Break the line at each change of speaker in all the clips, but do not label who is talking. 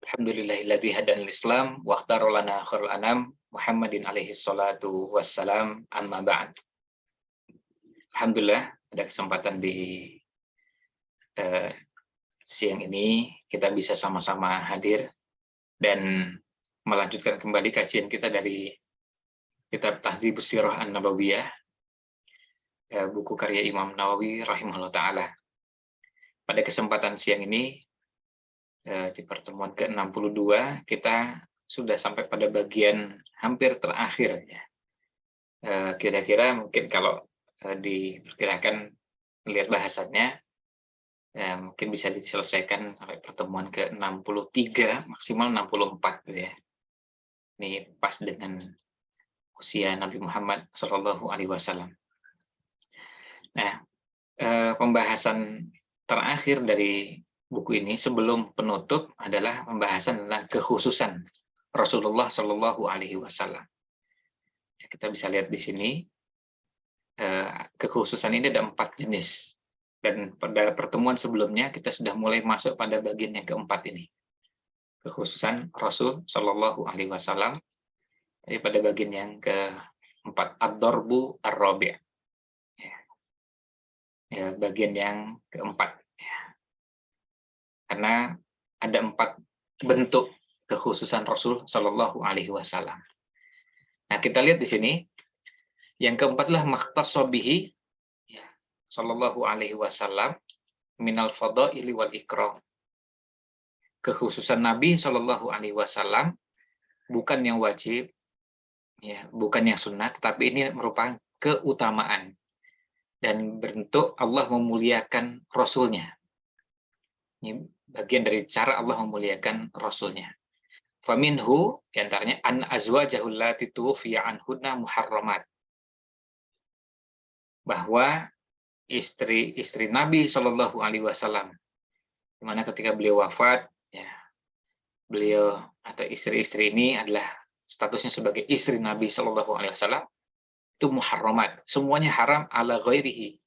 Alhamdulillahilladzi hadana Islam wa ikhtara lana khairul anam Muhammadin alaihi salatu wassalam amma ba'd. Alhamdulillah ada kesempatan di eh, siang ini kita bisa sama-sama hadir dan melanjutkan kembali kajian kita dari kitab Tahdzibus Sirah An-Nabawiyah, buku karya Imam Nawawi rahimahullah taala. Pada kesempatan siang ini di pertemuan ke-62 kita sudah sampai pada bagian hampir terakhir ya. Kira-kira mungkin kalau diperkirakan melihat bahasannya mungkin bisa diselesaikan sampai pertemuan ke-63 maksimal 64 gitu ya. Ini pas dengan usia Nabi Muhammad SAW. Nah, pembahasan terakhir dari buku ini sebelum penutup adalah pembahasan tentang kekhususan Rasulullah Shallallahu Alaihi Wasallam. Kita bisa lihat di sini kekhususan ini ada 4 jenis, dan pada pertemuan sebelumnya kita sudah mulai masuk pada bagian yang keempat ini, kekhususan Rasul Shallallahu Alaihi Wasallam. Jadi pada bagian yang keempat, ad-darbu ar-rabi', ya, bagian yang keempat. Karena ada 4 bentuk kekhususan Rasul Shallallahu Alaihi Wasallam. Nah, kita lihat di sini yang keempat adalah makhtasso bihi ya, Shallallahu Alaihi Wasallam minal fadaili wal ikram. Kekhususan Nabi Shallallahu Alaihi Wasallam bukan yang wajib, ya, bukan yang sunnah, tetapi ini merupakan keutamaan dan bentuk Allah memuliakan Rasulnya. Ini bagian dari cara Allah memuliakan Rasulnya. Faminhu, diantaranya an azwajahul lati tuwfiya anhunna muharramat. Bahwa istri-istri Nabi Shallallahu Alaihi Wasallam, di mana ketika beliau wafat, ya, beliau atau istri-istri ini adalah statusnya sebagai istri Nabi Shallallahu Alaihi Wasallam, itu muharramat, semuanya haram ala ghairihi,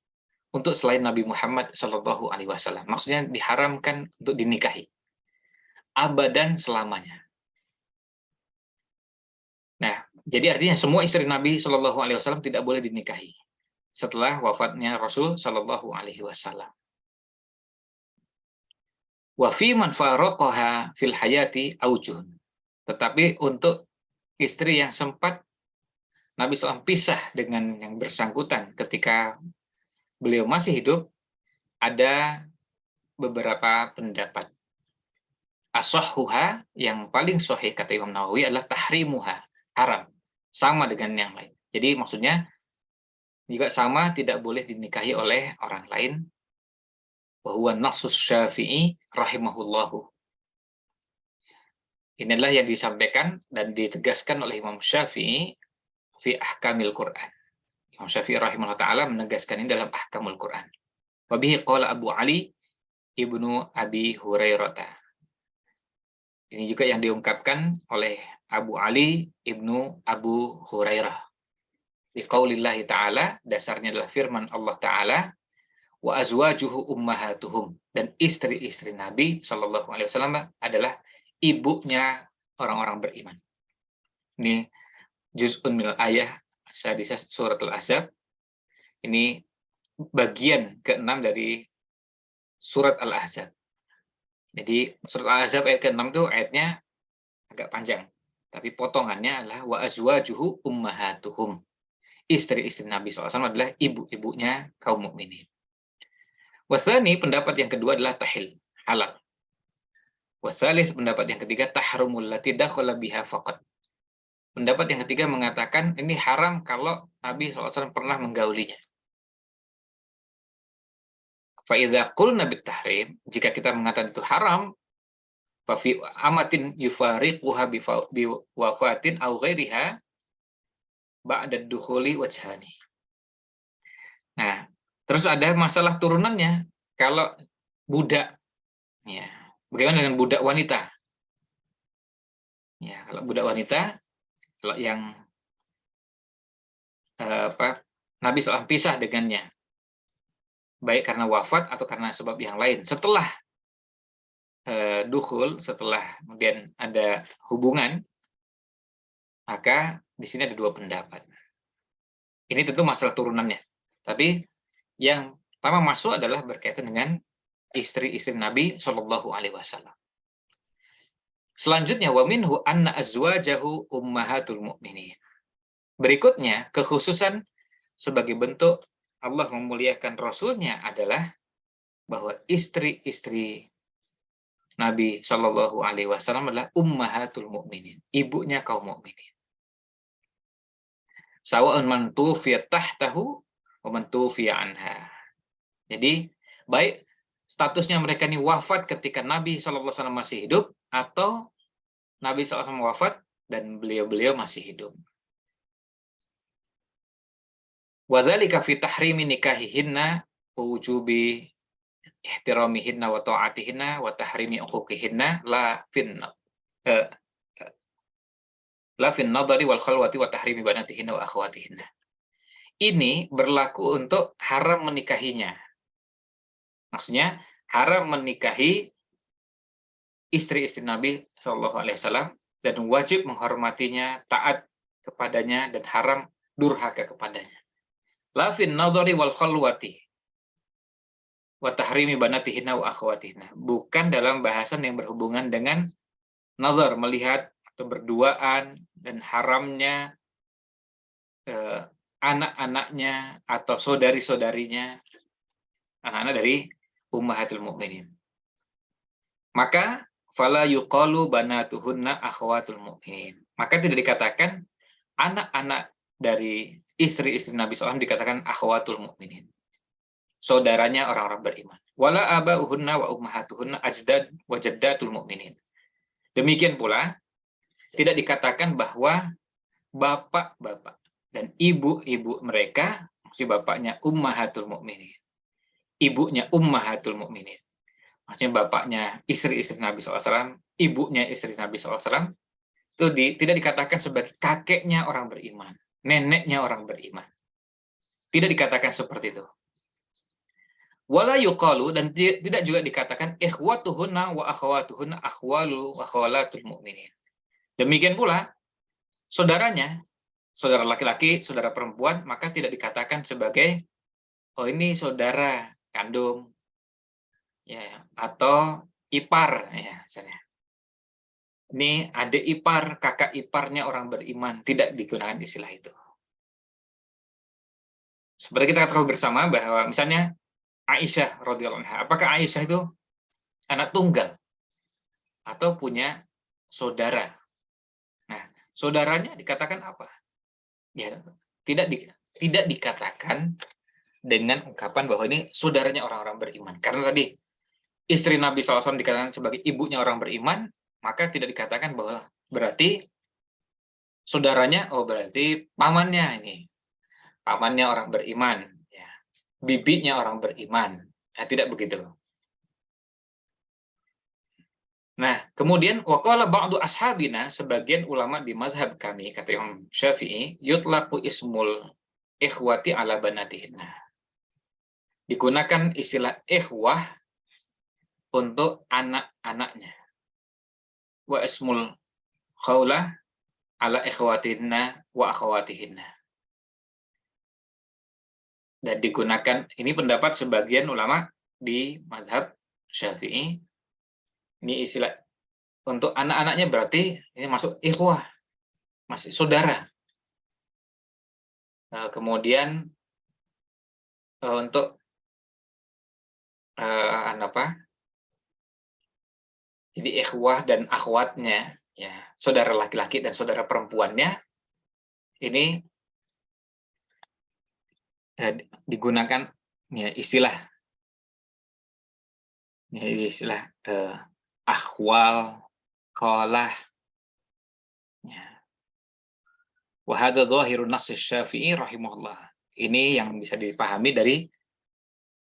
untuk selain Nabi Muhammad Shallallahu Alaihi Wasallam. Maksudnya diharamkan untuk dinikahi abadan, selamanya. Nah, jadi artinya semua istri Nabi Shallallahu Alaihi Wasallam tidak boleh dinikahi setelah wafatnya Rasul Shallallahu Alaihi Wasallam. Wa fi man faraqaha fil hayati aujun. Tetapi untuk istri yang sempat Nabi SAW pisah dengan yang bersangkutan ketika beliau masih hidup, ada beberapa pendapat. As-sahhuha, yang paling sahih kata Imam Nawawi, adalah tahrimuha, haram, sama dengan yang lain. Jadi maksudnya juga sama, tidak boleh dinikahi oleh orang lain. Wa huwa nassus Syafi'i rahimahullahu. Inilah yang disampaikan dan ditegaskan oleh Imam Syafi'i fi ahkamil Quran. Imam Syafi'i rahimahullah ta'ala menegaskan ini dalam ahkamul Quran. Wa bihi qala Abu Ali ibnu Abi Hurairah. Ini juga yang diungkapkan oleh Abu Ali ibnu Abu Hurairah. Di qaulillahi ta'ala, dasarnya adalah firman Allah ta'ala, wa azwajuhu ummahatuhum, dan istri-istri Nabi Shallallahu Alaihi Wasallam adalah ibunya orang-orang beriman. Ini juz'un minal ayah sadisah surat Al-Ahzab. Ini bagian ke-6 dari surat Al-Ahzab. Jadi surat Al-Ahzab ayat ke-6 itu ayatnya agak panjang, tapi potongannya adalah wa azwajuhu ummahatuhum. Istri-istri Nabi SAW adalah ibu-ibunya kaum mukminin. Wasani, pendapat yang kedua adalah tahil, halal. Wasalis, pendapat yang ketiga, tahrumul lati dakhala biha faqat. Pendapat yang ketiga mengatakan ini haram kalau Nabi SAW pernah menggaulinya. Fa idza qulna bit tahrim, jika kita mengatakan itu haram, fa fi amatin yufariquha bi wafatin aw ghairiha ba'da dukhuli wajhani. Nah, terus ada masalah turunannya. Kalau budak, ya, bagaimana dengan budak wanita? Ya, kalau budak wanita, kalau yang Nabi SAW pisah dengannya, baik karena wafat atau karena sebab yang lain, setelah dukhul, setelah kemudian ada hubungan, maka di sini ada dua pendapat. Ini tentu masalah turunannya. Tapi yang pertama masuk adalah berkaitan dengan istri-istri Nabi Shallallahu Alaihi Wasallam. Selanjutnya, wa minhu anna azwajahu ummahatul mu'minin. Berikutnya, kekhususan sebagai bentuk Allah memuliakan Rasulnya adalah bahwa istri-istri Nabi Shallallahu Alaihi Wasallam adalah ummahatul mu'minin, ibunya kaum mukminin. Sawa'un man tufiya tahtahu wa man tufiya anha. Jadi, baik statusnya mereka ini wafat ketika Nabi SAW masih hidup, atau Nabi SAW wafat dan beliau-beliau masih hidup. Wadzalika fi tahrimi nikahihinna wa wujubi ihtiramihinna wa ta'atihinna wa tahrimi uquqihinna la fin nadari wal khalwati wa tahrimi banatihinna wa akhwatihinna. Ini berlaku untuk haram menikahinya. Maksudnya haram menikahi istri-istri Nabi SAW dan wajib menghormatinya, taat kepadanya, dan haram durhaka kepadanya. La fin nadari wal khalwati wa tahrimi banatihinna wa akhwatihinna. Bukan dalam bahasan yang berhubungan dengan nazar, melihat atau berduaan, dan haramnya anak-anaknya atau saudari-saudarinya, anak-anak dari ummahatul mukminin. Maka fala yuqalu banatuhunna akhwatul mukminin. Maka tidak dikatakan anak-anak dari istri-istri Nabi SAW dikatakan akhwatul mukminin, saudaranya orang-orang beriman. Wala abauhunna wa ummahatuhunna ajdad wa jaddatul mukminin. Demikian pula tidak dikatakan bahwa bapak-bapak dan ibu-ibu mereka, maksudnya bapaknya ummahatul mukminin, ibunya ummahatul mukminin. Maksudnya bapaknya istri-istri Nabi SAW, ibunya istri Nabi SAW, itu tidak dikatakan sebagai kakeknya orang beriman, neneknya orang beriman. Tidak dikatakan seperti itu. Wala yuqalu, dan tidak juga dikatakan ikhwatuhunna wa akhwatuhunna akhwalu wa akhwalatul mu'minin. Demikian pula saudaranya, saudara laki-laki, saudara perempuan, maka tidak dikatakan sebagai oh ini saudara kandung, ya, atau ipar, ya, misalnya. Ini adik ipar, kakak iparnya orang beriman, tidak digunakan istilah itu. Seperti kita ketahui bersama bahwa misalnya Aisyah radhiyallahu anha, apakah Aisyah itu anak tunggal atau punya saudara? Nah, saudaranya dikatakan apa? Ya, tidak dikatakan dengan ungkapan bahwa ini saudaranya orang-orang beriman. Karena tadi istri Nabi SAW dikatakan sebagai ibunya orang beriman, maka tidak dikatakan bahwa berarti saudaranya, oh berarti pamannya ini, pamannya orang beriman, ya, bibinya orang beriman. Nah, tidak begitu. Nah, kemudian waqala ba'du ashabina, sebagian ulama di mazhab kami, kata Imam Syafi'i, yutlaqu ismul ikhwati ala banatihinna. Digunakan istilah ikhwah untuk anak-anaknya. Wa ismul khawlah ala ikhwatihinna wa akhwatihinna. Dan digunakan, ini pendapat sebagian ulama di mazhab Syafi'i, ini istilah untuk anak-anaknya berarti ini masuk ikhwah, masih saudara. Kemudian untuk apa? Jadi ikhwah dan akhwatnya, ya, saudara laki-laki dan saudara perempuannya, ini digunakan ya istilah akhwal, qalah, ya. Wa hadza dhahirun nass Syafi'i rahimahullah. Ini yang bisa dipahami dari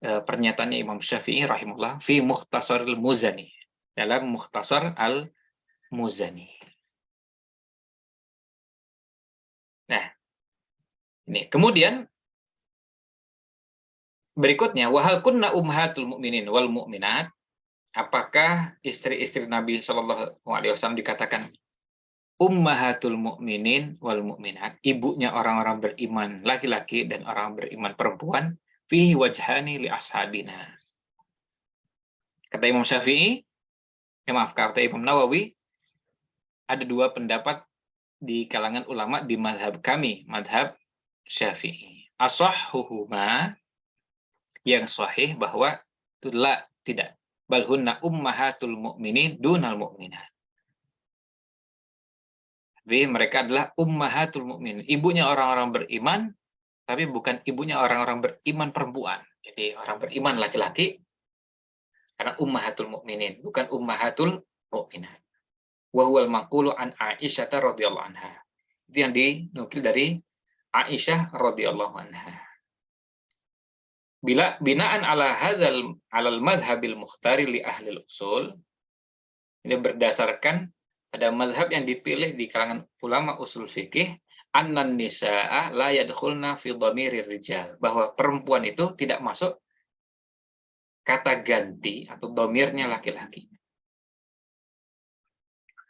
pernyataannya Imam Syafi'i rahimahullah fi Mukhtasar al-Muzani, dalam Mukhtasar al-Muzani. Nah, ini kemudian berikutnya, wahal kunna ummahatul mu'minin wal mu'minat, apakah istri-istri Nabi Shallallahu Alaihi Wasallam dikatakan ummahatul mukminin wal mukminat, ibunya orang-orang beriman laki-laki dan orang beriman perempuan, fihi wajhani li ashabina. Kata Imam Syafi'i, maaf, kata Imam Nawawi, ada dua pendapat di kalangan ulama di mazhab kami, mazhab Syafi'i. Asahhuhuma, yang sahih bahwa tidak. Bal hunna ummahatul mu'minin dunal mu'minat. Tapi mereka adalah ummahatul mu'minin, ibunya orang-orang beriman, tapi bukan ibunya orang-orang beriman perempuan. Jadi orang beriman laki-laki, karena ummahatul mu'minin, bukan ummahatul mu'minat. Wa huwal maqulu an Aisyah radhiyallahu anha. Itu yang dinukil dari Aisyah radhiyallahu anha. Bila binaan ala hadzal alal madhhabil mukhtari li ahli usul, ini berdasarkan ada mazhab yang dipilih di kalangan ulama usul fikih, annan nisaa la yadkhulna fi dhamirir rijal, bahwa perempuan itu tidak masuk kata ganti atau dhamirnya laki-laki.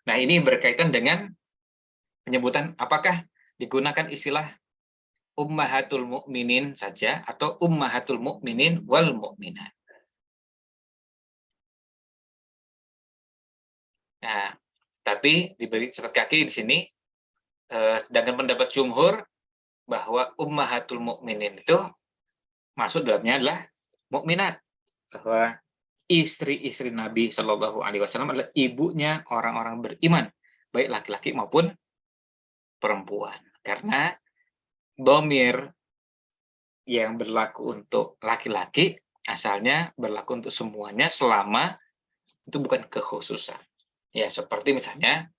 Nah, ini berkaitan dengan penyebutan apakah digunakan istilah ummahatul mukminin saja atau ummahatul mukminin wal mukminat. Nah, tapi diberi catatan kaki di sini, sedangkan pendapat jumhur bahwa ummahatul mukminin itu masuk dalamnya adalah mukminat, bahwa istri-istri Nabi Shallallahu Alaihi Wasallam adalah ibunya orang-orang beriman, baik laki-laki maupun perempuan. Karena dhamir yang berlaku untuk laki-laki asalnya berlaku untuk semuanya selama itu bukan kekhususan. Ya, seperti misalnya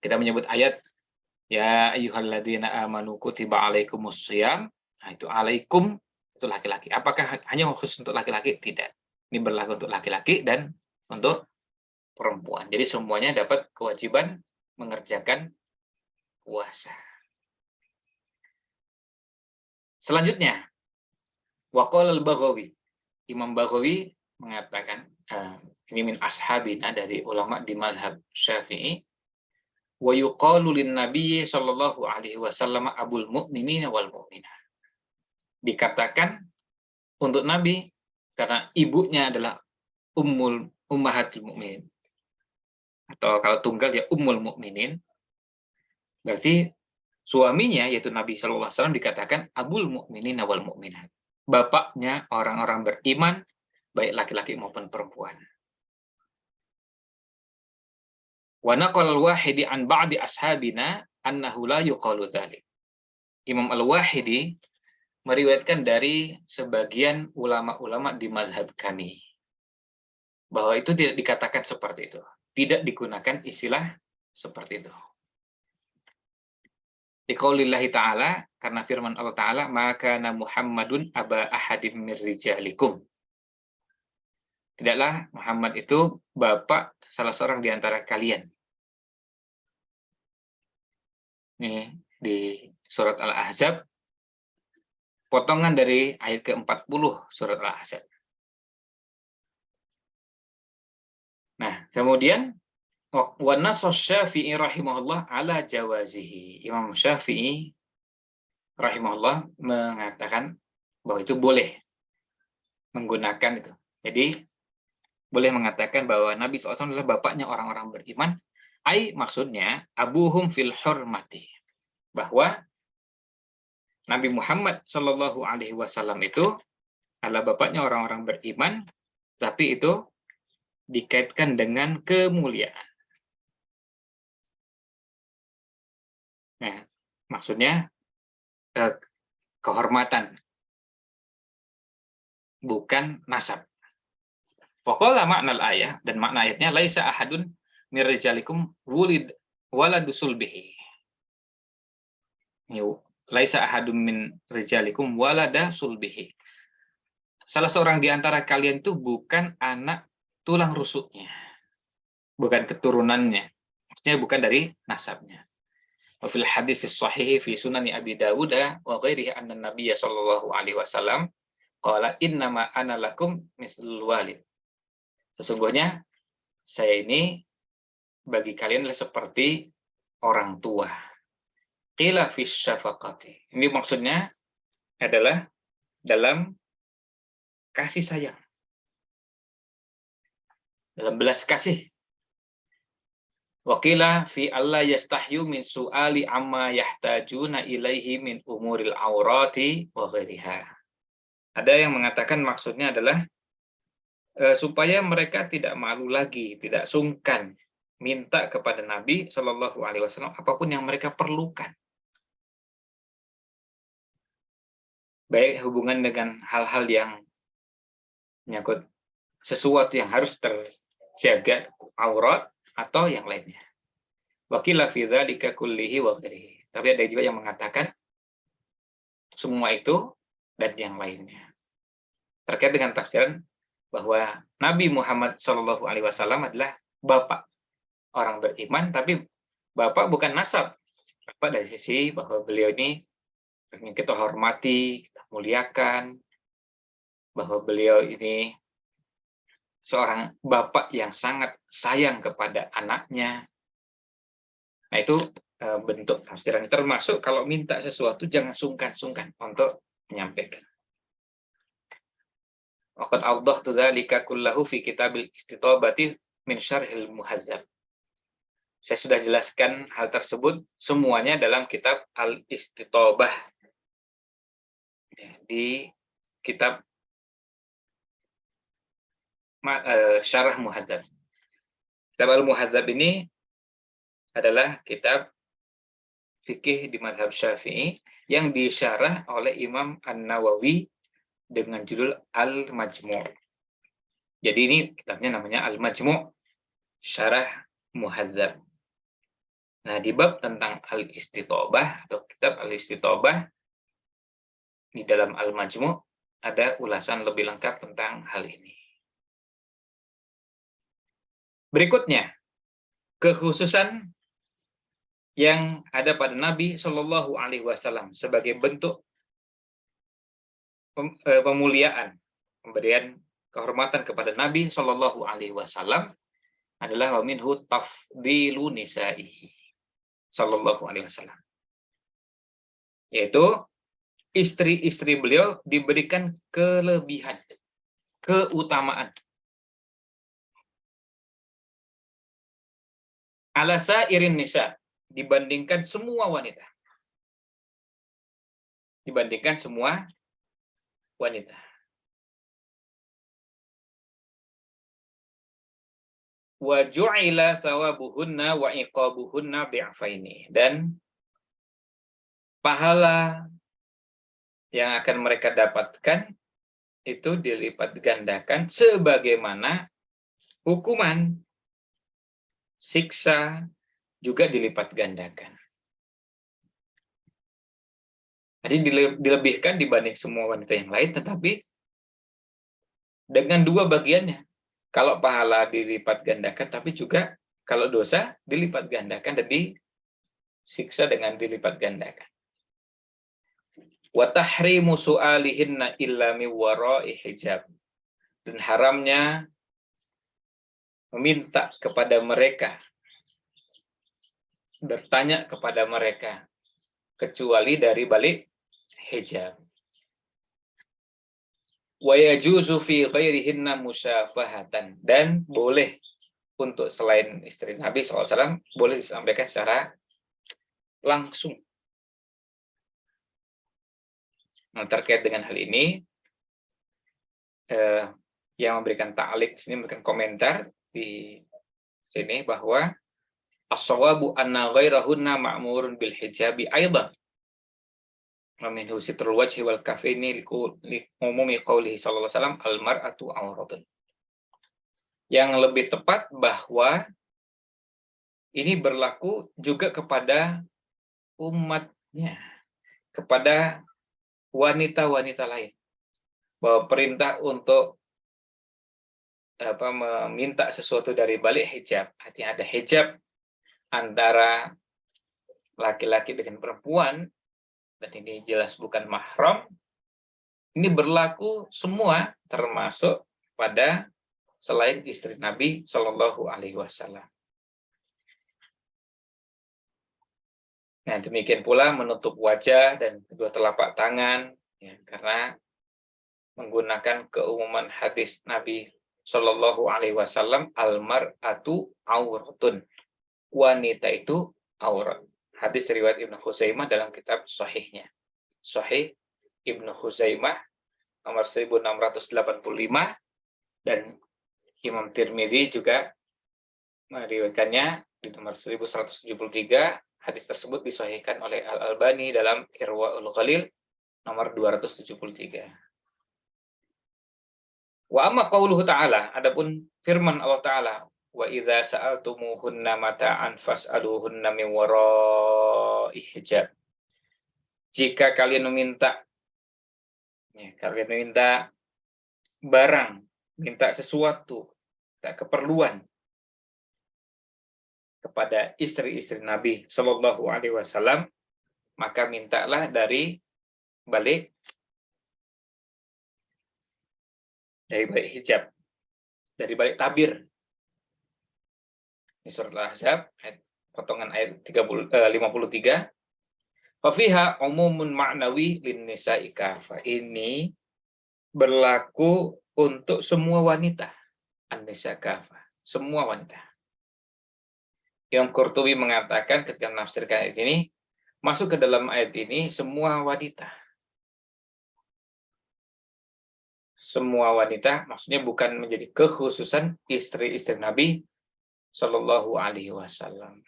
kita menyebut ayat ya ayyuhalladzina amanu kutiba alaikumusshiyam. Nah, itu alaikum itu laki-laki. Apakah hanya khusus untuk laki-laki? Tidak. Ini berlaku untuk laki-laki dan untuk perempuan. Jadi semuanya dapat kewajiban mengerjakan puasa. Selanjutnya, waqala al-Baghawi. Imam Baghawi mengatakan, ini min ashabina, dari ulama di mazhab Syafi'i, wa yuqalu lin nabiyyi sallallahu alaihi wasallam abul mu'minina wal mu'minah. Dikatakan untuk Nabi karena ibunya adalah ummahatul mukminin. Atau kalau tunggal ya ummul mukminin. Berarti suaminya yaitu Nabi sallallahu alaihi wasallam dikatakan abul mu'minina wal mu'minat. Bapaknya orang-orang beriman baik laki-laki maupun perempuan. Wa naqal al-Wahidi an ba'di ashabina annahu la yuqalu dzalik. Imam Al-Wahidi meriwayatkan dari sebagian ulama-ulama di mazhab kami bahwa itu tidak dikatakan seperti itu. Tidak digunakan istilah seperti itu. Liqaulillahi ta'ala, karena firman Allah Ta'ala, maka Muhammadun aba ahadim mir rijalikum. Tidaklah Muhammad itu bapak salah seorang di antara kalian. Ini di surat Al-Ahzab, potongan dari ayat ke-40 surat Al-Ahzab. Nah, kemudian wa nass Syafi'i rahimahullah ala jawazihi. Imam Syafi'i rahimahullah mengatakan bahwa itu boleh menggunakan itu. Jadi boleh mengatakan bahwa Nabi SAW adalah bapaknya orang-orang beriman. Maksudnya abuhum fil hurmati, bahwa Nabi Muhammad Shallallahu Alaihi Wasallam itu adalah bapaknya orang-orang beriman, tapi itu dikaitkan dengan kemuliaan. Nah, maksudnya kehormatan, bukan nasab. Pokoknya makna ayat dan makna ayatnya laisa ahadun mir rijalikum wulid waladusul bihi. Laisa ahadun min rijalikum walada sulbihi. Salah seorang di antara kalian itu bukan anak tulang rusuknya, bukan keturunannya, maksudnya bukan dari nasabnya. Wa fil hadis sahih fi sunani Abi Dawud wa ghairihi anna Nabiy sallallahu alaihi wasallam qala innama ana lakum mislul walid. Sesungguhnya saya ini bagi kalian adalah seperti orang tua. Qila fis syafaqati. Ini maksudnya adalah dalam kasih sayang, dalam belas kasih. Wakila fi Allah yastahyu min su'ali amma yahtajuna ilaihi min umuril aurati wa ghairiha. Ada yang mengatakan maksudnya adalah supaya mereka tidak malu lagi, tidak sungkan minta kepada Nabi Shallallahu Alaihi Wasallam apapun yang mereka perlukan, baik hubungan dengan hal-hal yang menyangkut sesuatu yang harus terjaga, aurat atau yang lainnya. Wakila fi dzalika kullihi wa ghairihi. Tapi ada juga yang mengatakan semua itu dan yang lainnya. Terkait dengan tafsiran bahwa Nabi Muhammad Shallallahu Alaihi Wasallam adalah bapak orang beriman, tapi bapak bukan nasab. Bapak dari sisi bahwa beliau ini kita hormati, kita muliakan, bahwa beliau ini seorang bapak yang sangat sayang kepada anaknya. Nah, itu bentuk tafsiran. Termasuk kalau minta sesuatu jangan sungkan-sungkan untuk menyampaikan. Waqad awdahtu dzalika kullahu fi kitabil istithabati min syarhil muhadzab. Saya sudah jelaskan hal tersebut semuanya dalam kitab Al-Istithabah, di kitab Syarah Muhadzab. Kitab Al-Muhadzab ini adalah kitab fikih di mazhab Syafi'i yang disyarah oleh Imam An-Nawawi dengan judul Al-Majmu'. Jadi ini kitabnya namanya Al-Majmu', Syarah Muhadzab. Nah, di bab tentang Al-Istithabah atau kitab Al-Istithabah di dalam Al-Majmu' ada ulasan lebih lengkap tentang hal ini. Berikutnya, kekhususan yang ada pada Nabi Shallallahu Alaihi Wasallam sebagai bentuk pemuliaan, pemberian kehormatan kepada Nabi Shallallahu Alaihi Wasallam adalah wa minhu tafdilu nisaihi Shallallahu Alaihi Wasallam, yaitu istri-istri beliau diberikan kelebihan, keutamaan ala sairin nisa, dibandingkan semua wanita, dibandingkan semua wanita. Wa ju'ila thawabuhunna wa iqabuhunna bi'afaini, dan pahala yang akan mereka dapatkan itu dilipat gandakan sebagaimana hukuman, siksa juga dilipat gandakan. Jadi dilebihkan dibanding semua wanita yang lain, tetapi dengan dua bagiannya. Kalau pahala dilipat gandakan, tapi juga kalau dosa dilipat gandakan dan disiksa dengan dilipat gandakan. Wa tahrimu su'alihinna illa min wara'i hijab. Dan haramnya meminta kepada mereka, bertanya kepada mereka, kecuali dari balik hijab. Wa yajuzu fi ghairihinna musyafahatan, dan boleh untuk selain istri Nabi SAW boleh disampaikan secara langsung. Nah, terkait dengan hal ini, yang memberikan ta'liq sini, memberikan komentar di sini bahwa as-shawabu anna ghairahunna ma'murun bil hijabi aidan. Minhu sitrul wajhi wal kafaini li umumi qaulihi sallallahu alaihi wasallam al mar'atu auratun. Yang lebih tepat bahwa ini berlaku juga kepada umatnya, kepada wanita-wanita lain, bahwa perintah untuk meminta sesuatu dari balik hijab, artinya ada hijab antara laki-laki dengan perempuan, dan ini jelas bukan mahram, ini berlaku semua, termasuk pada selain istri Nabi Shallallahu Alaihi Wasallam. Nah, demikian pula menutup wajah dan kedua telapak tangan, ya, karena menggunakan keumuman hadis Nabi Shallallahu Alaihi Wasallam, almar'atu auratun, wanita itu aurat. Hadis riwayat Ibnu Khuzaimah dalam kitab Sahihnya, Sahih Ibnu Khuzaimah nomor 1685, dan Imam Tirmidzi juga meriwayatkannya di nomor 1173. Hadis tersebut disahihkan oleh Al-Albani dalam Irwaul Ghalil nomor 273. Wa amma qauluhu ta'ala, adapun firman Allah Ta'ala, wa idza sa'altumuhunna mata'an fas'aluhunna min wara'i hijab. Jika kalian meminta, ya, kalian meminta barang, minta sesuatu, minta keperluan kepada istri-istri Nabi Shallallahu Alaihi Wasallam, maka mintalah dari balik hijab, dari balik tabir. Ini surat Al-Ahzab, potongan ayat 53. Fafiha umumun ma'nawi lin nisa'i kafa. Ini berlaku untuk semua wanita. An-nisa kafa, semua wanita. Imam Qurtubi mengatakan ketika menafsirkan ayat ini, masuk ke dalam ayat ini semua wanita. Semua wanita, maksudnya bukan menjadi kekhususan istri-istri Nabi Shallallahu Alaihi Wasallam.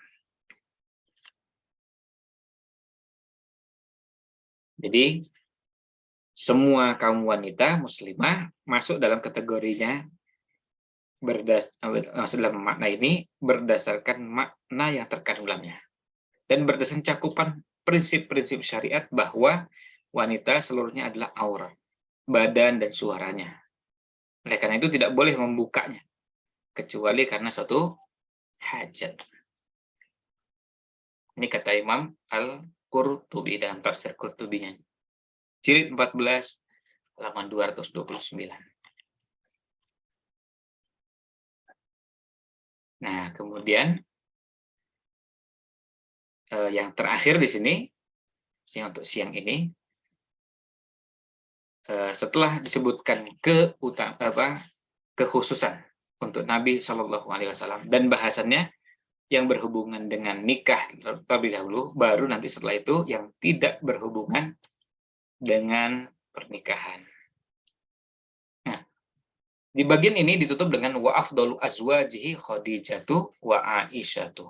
Jadi semua kaum wanita muslimah masuk dalam kategorinya, masuk dalam makna ini berdasarkan makna yang terkandung dalamnya, dan berdasarkan cakupan prinsip-prinsip syariat bahwa wanita seluruhnya adalah aurat, badan dan suaranya. Oleh karena itu tidak boleh membukanya kecuali karena suatu hajat. Ini kata Imam Al-Qurtubi dalam tafsir Qurtubinya, jilid 14 halaman 229. Nah, kemudian yang terakhir di sini, untuk siang ini, setelah disebutkan kekhususan untuk Nabi Shallallahu Alaihi Wasallam dan bahasannya yang berhubungan dengan nikah terlebih dahulu, baru nanti setelah itu yang tidak berhubungan dengan pernikahan. Nah, di bagian ini ditutup dengan wa afdalu azwajihi Khadijatu wa Aisyatu.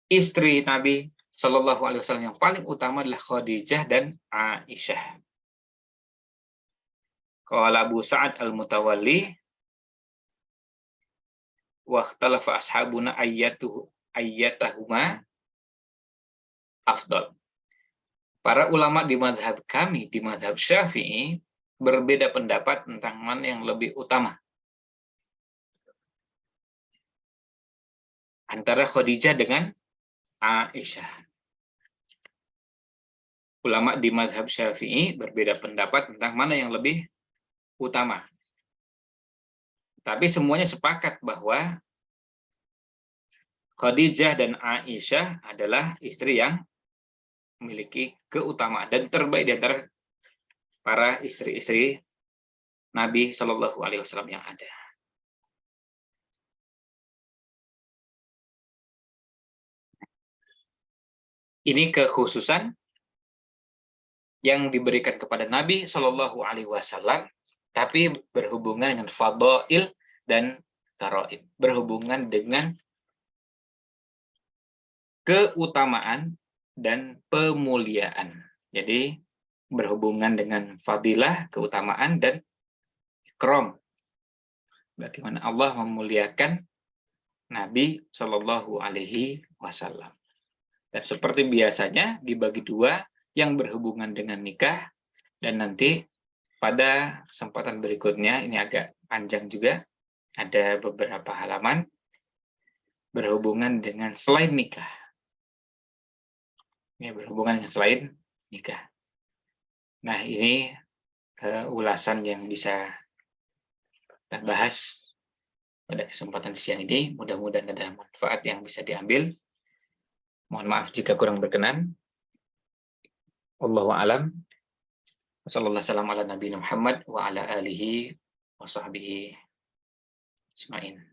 Istri Nabi Shallallahu Alaihi Wasallam yang paling utama adalah Khadijah dan Aisyah. Qala Abu Sa'ad Al-Mutawalli, wa ikhtalafa ashabuna ayyatahuma afdal. Para ulama di mazhab kami, di mazhab Syafi'i, berbeda pendapat tentang mana yang lebih utama antara Khadijah dengan Aisyah. Ulama di mazhab Syafi'i berbeda pendapat tentang mana yang lebih utama. Tapi semuanya sepakat bahwa Khadijah dan Aisyah adalah istri yang memiliki keutamaan dan terbaik di antara para istri-istri Nabi Shallallahu Alaihi Wasallam yang ada. Ini kekhususan yang diberikan kepada Nabi Shallallahu Alaihi Wasallam, tapi berhubungan dengan fadail dan karaib, berhubungan dengan keutamaan dan pemuliaan. Jadi berhubungan dengan fadilah, keutamaan, dan ikram. Bagaimana Allah memuliakan Nabi Shallallahu Alaihi Wasallam. Dan seperti biasanya dibagi dua, yang berhubungan dengan nikah, dan nanti pada kesempatan berikutnya, ini agak panjang juga, ada beberapa halaman berhubungan dengan selain nikah. Ini berhubungan dengan selain nikah. Nah, ini ulasan yang bisa kita bahas pada kesempatan siang ini. Mudah-mudahan ada manfaat yang bisa diambil. Mohon maaf jika kurang berkenan. Wallahu a'lam. Wassallallahu ala nabiyina Muhammad wa ala alihi wa sahbihi ajmain.